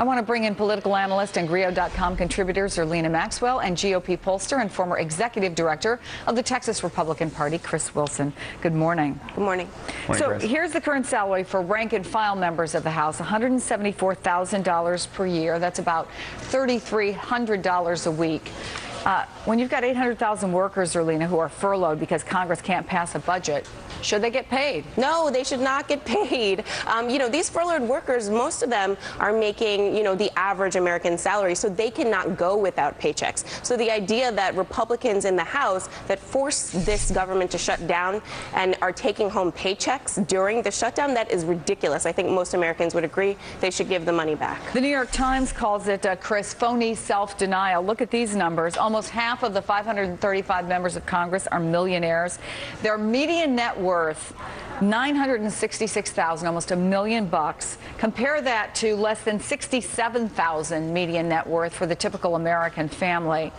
I want to bring in political analyst and Grio.com contributor Zerlina Maxwell and GOP pollster and former executive director of the Texas Republican Party, Chris Wilson. Good morning. Good morning. So here's the current salary for rank and file members of the House, $174,000 per year. That's about $3,300 a week. When you've got 800,000 workers, Zerlina, who are furloughed because Congress can't pass a budget, should they get paid? No, they should not get paid. These furloughed workers, most of them are making, the average American salary, so they cannot go without paychecks. So the idea that Republicans in the House that force this government to shut down and are taking home paychecks during the shutdown, that is ridiculous. I think most Americans would agree they should give the money back. The New York Times calls it, Chris, phony self-denial. Look at these numbers. Almost half of the 535 members of Congress are millionaires. Their median net worth, $966,000, almost $1 million. Compare that to less than $67,000 median net worth for the typical American family.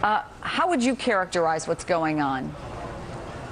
How would you characterize what's going on?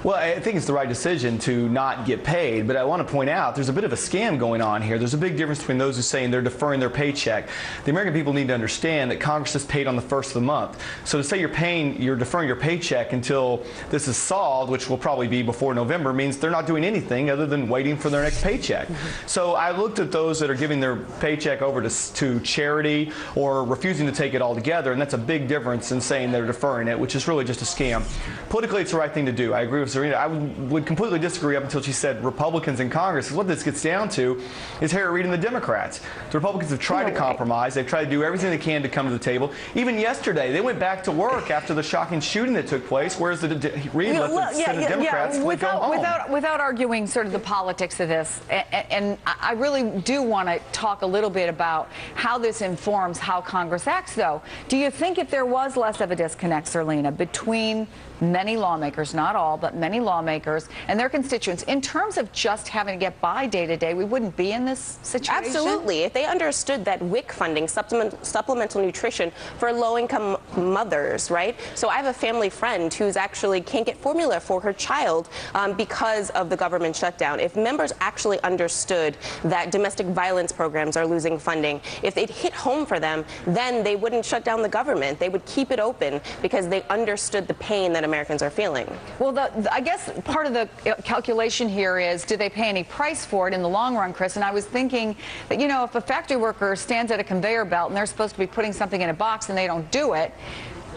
Well, I think it's the right decision to not get paid, but I want to point out there's a bit of a scam going on here. There's a big difference between those who say they're deferring their paycheck. The American people need to understand that Congress is paid on the first of the month. So to say you're deferring your paycheck until this is solved, which will probably be before November, means they're not doing anything other than waiting for their next paycheck. So I looked at those that are giving their paycheck over to charity or refusing to take it all together, and that's a big difference in saying they're deferring it, which is really just a scam. Politically, it's the right thing to do. I agree with Zerlina. I would completely disagree up until she said Republicans in Congress, because what this gets down to is Harry Reid and the Democrats. The Republicans have tried to compromise. They've tried to do everything they can to come to the table. Even yesterday, they went back to work after the shocking shooting that took place, whereas Reid let the Senate Democrats go home. Without arguing sort of the politics of this, and I really do want to talk a little bit about how this informs how Congress acts, though. Do you think if there was less of a disconnect, Zerlina, between many lawmakers, not all, but many lawmakers and their constituents, in terms of just having to get by day to day, we wouldn't be in this situation? Absolutely. If they understood that WIC funding, supplemental nutrition for low-income mothers, right? So I have a family friend who's actually can't get formula for her child because of the government shutdown. If members actually understood that domestic violence programs are losing funding, if it hit home for them, then they wouldn't shut down the government. They would keep it open because they understood the pain that Americans are feeling. Well, I guess part of the calculation here is, do they pay any price for it in the long run, Chris? And I was thinking that, if a factory worker stands at a conveyor belt and they're supposed to be putting something in a box and they don't do it,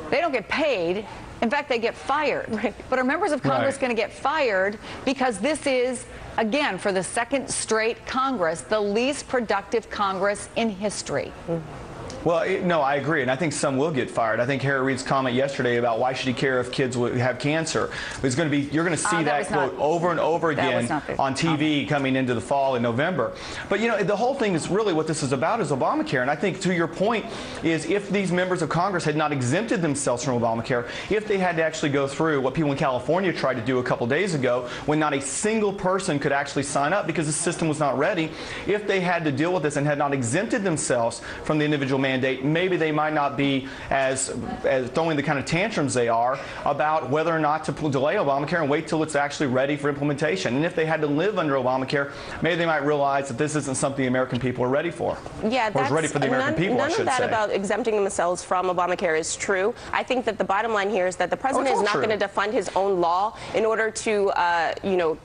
they don't get paid. In fact, they get fired. Right. But are members of Congress going to get fired because this is, again, for the second straight Congress, the least productive Congress in history? Well, no, I agree, and I think some will get fired. I think Harry Reid's comment yesterday about why should he care if kids have cancer is going to be, you're going to see that quote over and over again on TV coming into the fall in November. But, the whole thing is really what this is about is Obamacare, and I think to your point is if these members of Congress had not exempted themselves from Obamacare, if they had to actually go through what people in California tried to do a couple days ago when not a single person could actually sign up because the system was not ready, if they had to deal with this and had not exempted themselves from the individual mandate, maybe they might not be as throwing the kind of tantrums they are about whether or not to delay Obamacare and wait till it's actually ready for implementation. And if they had to live under Obamacare, maybe they might realize that this isn't something the American people are ready for. Yeah, or is ready for the American people, I should say. None of that about exempting themselves from Obamacare is true. I think that the bottom line here is that the president is not going to defund his own law in order to,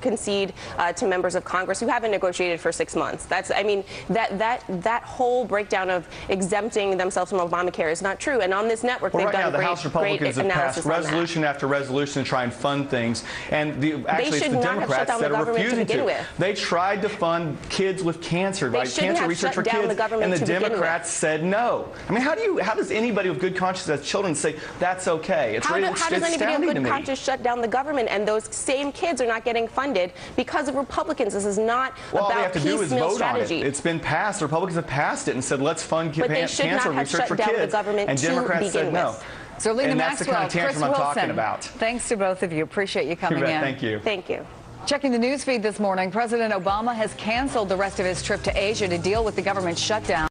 concede to members of Congress who haven't negotiated for 6 months. That whole breakdown of exempting themselves from Obamacare is not true. And on this network, they've done the House Republicans have passed resolution after resolution to try and fund things, and actually it's the Democrats that are refusing to. They tried to fund kids with cancer, cancer research for kids, and the Democrats said no. I mean, how does anybody with good conscience as children say that's okay? How does anybody with good conscience shut down the government and those same kids are not getting funded because of Republicans? This is not about piecemeal strategy. It's been passed. The Republicans have passed it and said let's fund cancer research for kids, and Democrats said no. Zerlina and that's the kind of tantrum I'm talking about. Thanks to both of you. Appreciate you coming in. Thank you. Thank you. Checking the news feed this morning, President Obama has canceled the rest of his trip to Asia to deal with the government shutdown.